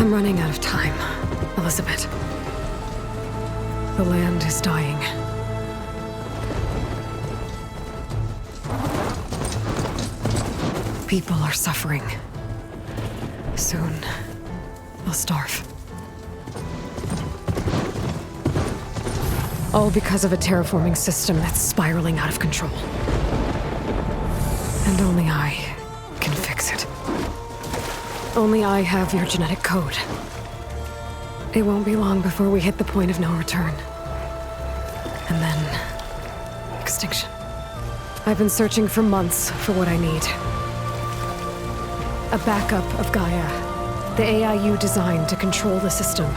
I'm running out of time, Elizabeth. The land is dying. People are suffering. Soon, they'll starve. All because of a terraforming system that's spiraling out of control. And only I can fix it. Only I have your genetic code. It won't be long before we hit the point of no return. And then... extinction. I've been searching for months for what I need. A backup of Gaia. The AI you designed to control the system.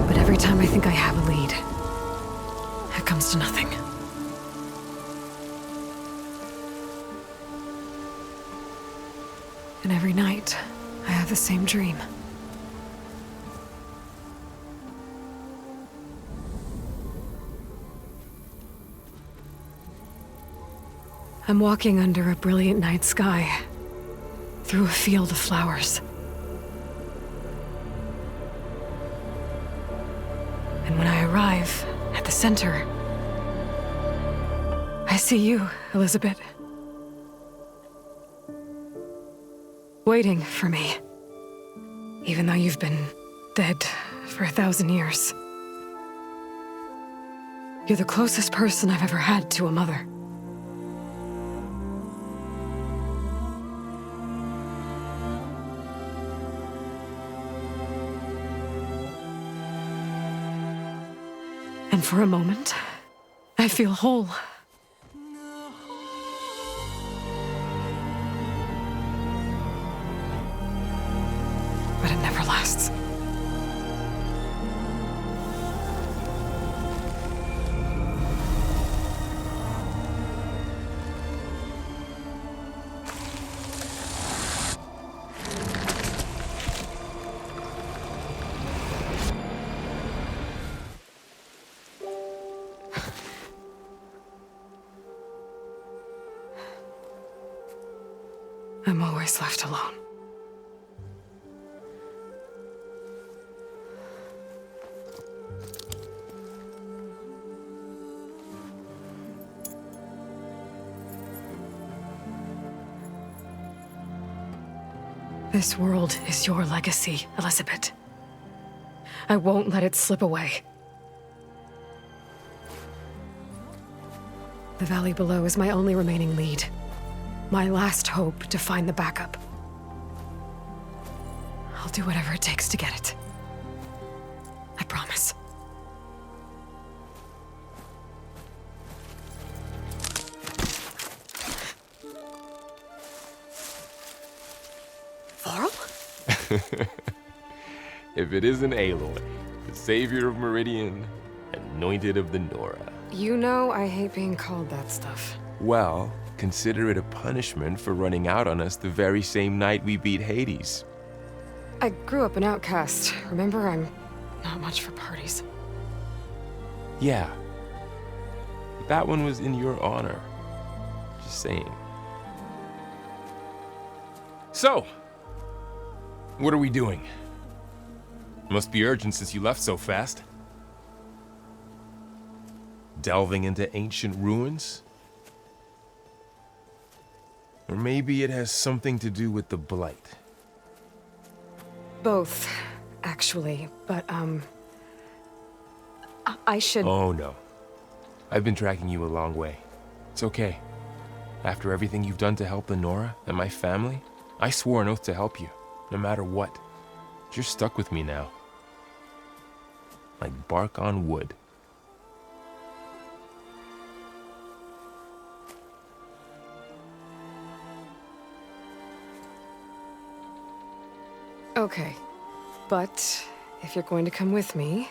But every time I think I have a lead, it comes to nothing. And every night, I have the same dream. I'm walking under a brilliant night sky, through a field of flowers. And when I arrive at the center, I see you, Elizabeth. Waiting for me. Even though you've been dead for 1,000 years. You're the closest person I've ever had to a mother. And for a moment, I feel whole. But it never lasts. I'm always left alone. This world is your legacy, Elizabeth. I won't let it slip away. The valley below is my only remaining lead. My last hope to find the backup. I'll do whatever it takes to get it. I promise. Varl? If it isn't Aloy, the savior of Meridian, anointed of the Nora. You know I hate being called that stuff. Well, consider it a punishment for running out on us the very same night we beat Hades. I grew up an outcast. Remember, I'm not much for parties. Yeah. But that one was in your honor. Just saying. So, what are we doing? Must be urgent since you left so fast. Delving into ancient ruins? Or maybe it has something to do with the Blight. Both, actually, but, I should... Oh, no. I've been tracking you a long way. It's okay. After everything you've done to help the Nora and my family, I swore an oath to help you, no matter what. You're stuck with me now. Like bark on wood. Okay, but if you're going to come with me,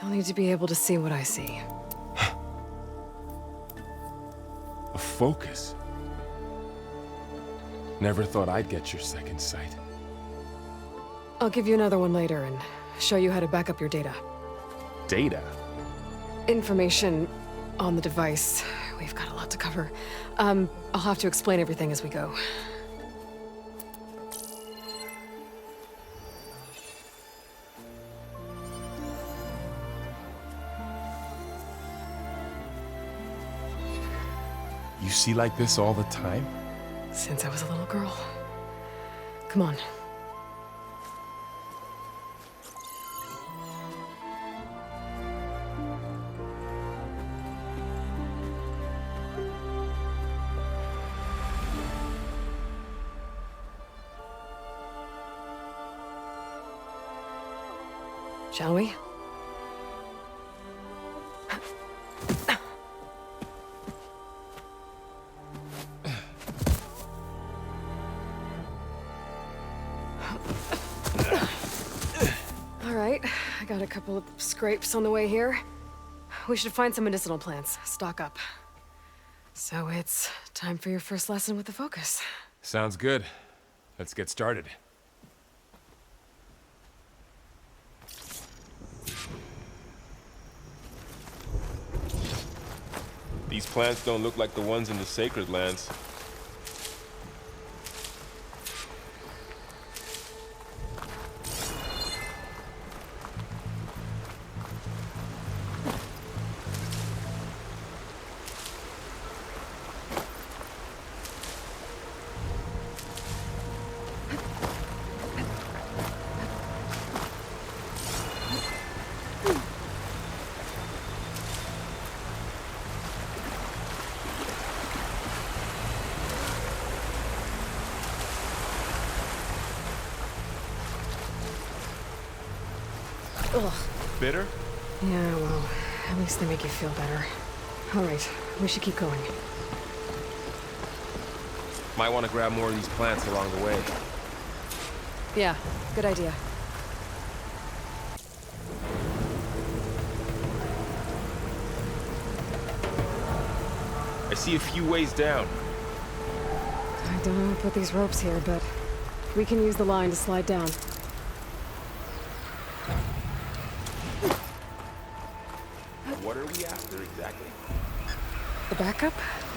you'll need to be able to see what I see. A focus? Never thought I'd get your second sight. I'll give you another one later and show you how to back up your data. Data? Information on the device we've got a lot to cover. I'll have to explain everything as we go. You see like this all the time? Since I was a little girl. Come on. Shall we? All right, I got a couple of scrapes on the way here. We should find some medicinal plants, stock up. So it's time for your first lesson with the Focus. Sounds good. Let's get started. These plants don't look like the ones in the Sacred Lands. Ugh. Bitter? Yeah, well, at least they make you feel better. All right, we should keep going. Might want to grab more of these plants along the way. Yeah, good idea. I see a few ways down. I don't know how to put these ropes here, but we can use the line to slide down. What are we after exactly? The backup?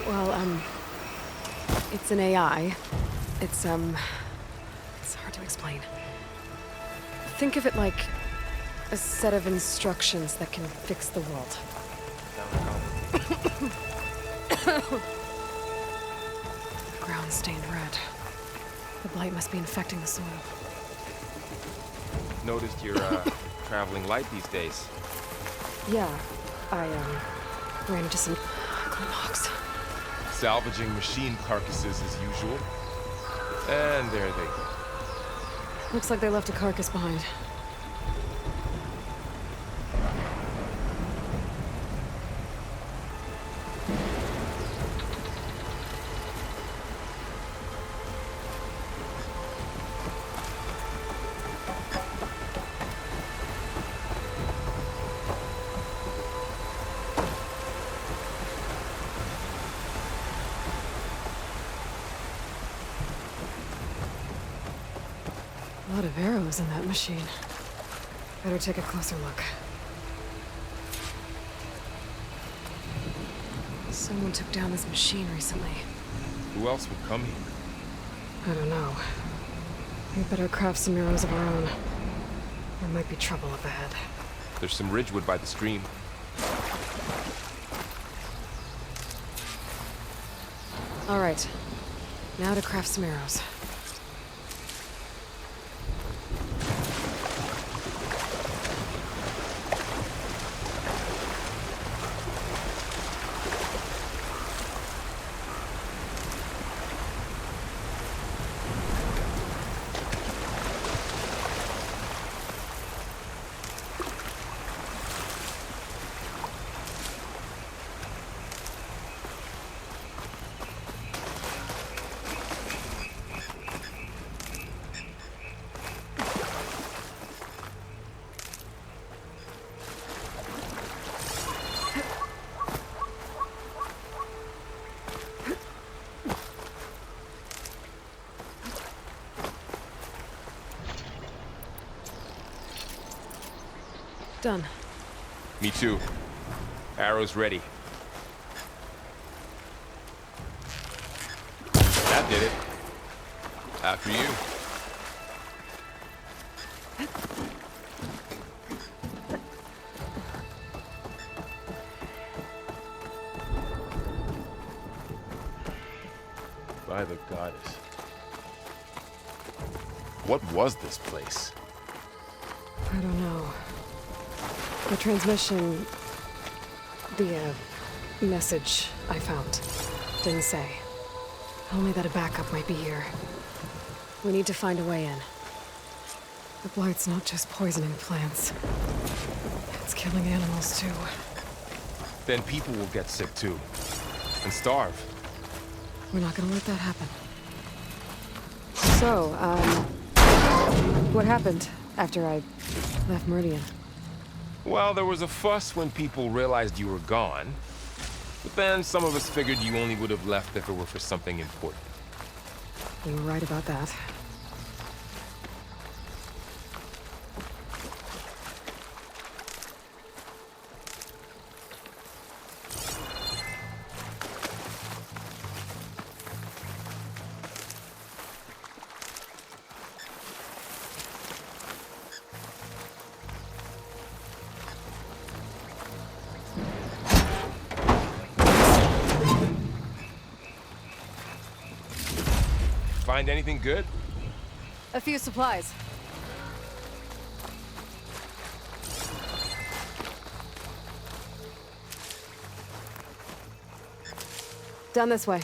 Well, it's an AI. It's hard to explain. Think of it like a set of instructions that can fix the world. Ground stained red. The blight must be infecting the soil. Noticed you're, traveling light these days. Yeah, I, ran into some Clinocks. Salvaging machine carcasses as usual. And there they go. Looks like they left a carcass behind. A lot of arrows in that machine. Better take a closer look. Someone took down this machine recently. Who else would come here? I don't know. We better craft some arrows of our own. There might be trouble up ahead. There's some ridgewood by the stream. All right. Now to craft some arrows. Done. Me too. Arrows ready. That did it. After you. By the goddess. What was this place? I don't know. The transmission... The, message I found didn't say. Only that a backup might be here. We need to find a way in. The blight's not just poisoning plants. It's killing animals, too. Then people will get sick too. And starve. We're not gonna let that happen. So, what happened after I left Meridian? Well, there was a fuss when people realized you were gone. But then some of us figured you only would have left if it were for something important. You were right about that. Find anything good? A few supplies. Down this way.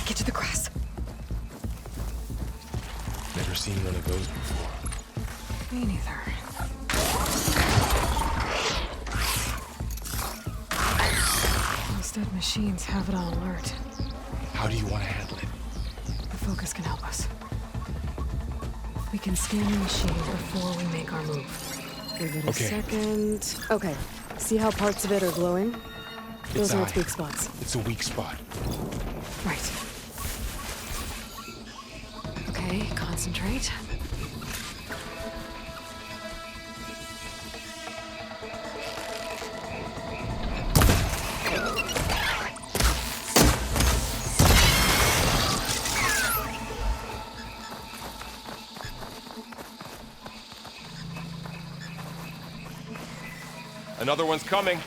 Get to the grass. Never seen one of those before. Me neither. Dead machines have it on alert. How do you want to handle it? The focus can help us. We can scan the machine before we make our move. Give it a second. Okay. See how parts of it are glowing? Those are its weak spots. It's a weak spot. Right. Okay, concentrate. Another one's coming.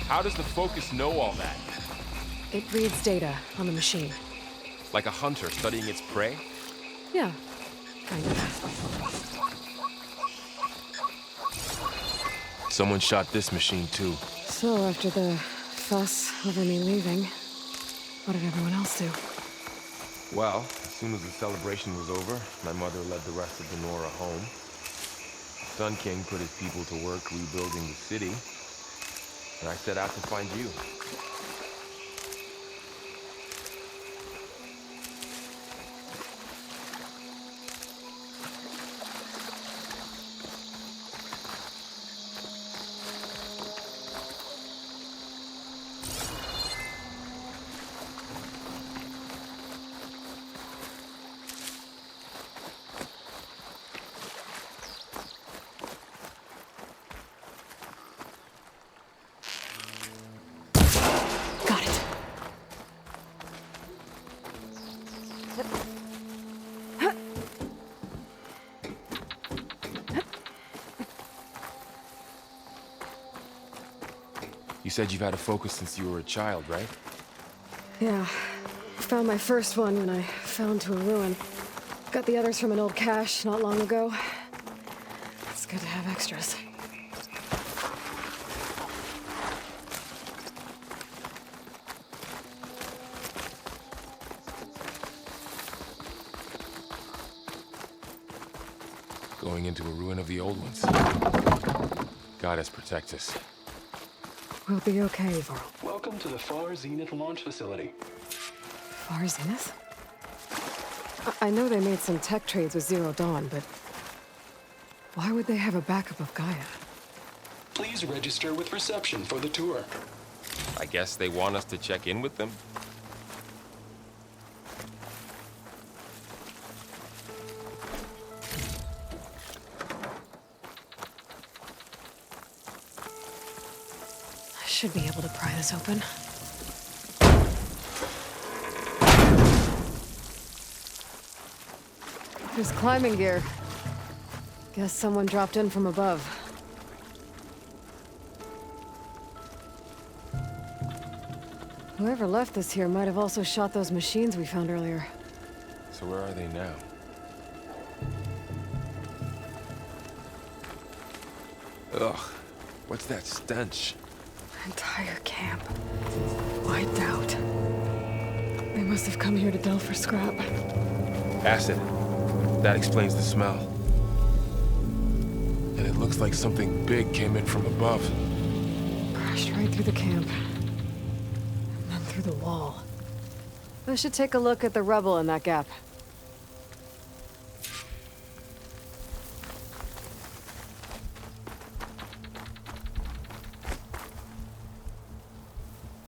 How does the focus know all that? It reads data on the machine. Like a hunter studying its prey? Yeah, kind of. Someone shot this machine too. So after the fuss over me leaving, what did everyone else do? Well, as soon as the celebration was over, my mother led the rest of the Nora home. The Sun King put his people to work rebuilding the city, and I set out to find you. You said you've had a focus since you were a child, right? Yeah. Found my first one when I fell into a ruin. Got the others from an old cache not long ago. It's good to have extras. Going into a ruin of the old ones. Goddess protect us. We'll be okay, Varl. Welcome to the Far Zenith launch facility. Far Zenith? I know they made some tech trades with Zero Dawn, but why would they have a backup of Gaia? Please register with reception for the tour. I guess they want us to check in with them? I should be able to pry this open. There's climbing gear. Guess someone dropped in from above. Whoever left this here might have also shot those machines we found earlier. So where are they now? Ugh, what's that stench? Entire camp. Wiped out. They must have come here to delve for scrap. Acid. That explains the smell. And it looks like something big came in from above. Crashed right through the camp. And then through the wall. I should take a look at the rubble in that gap.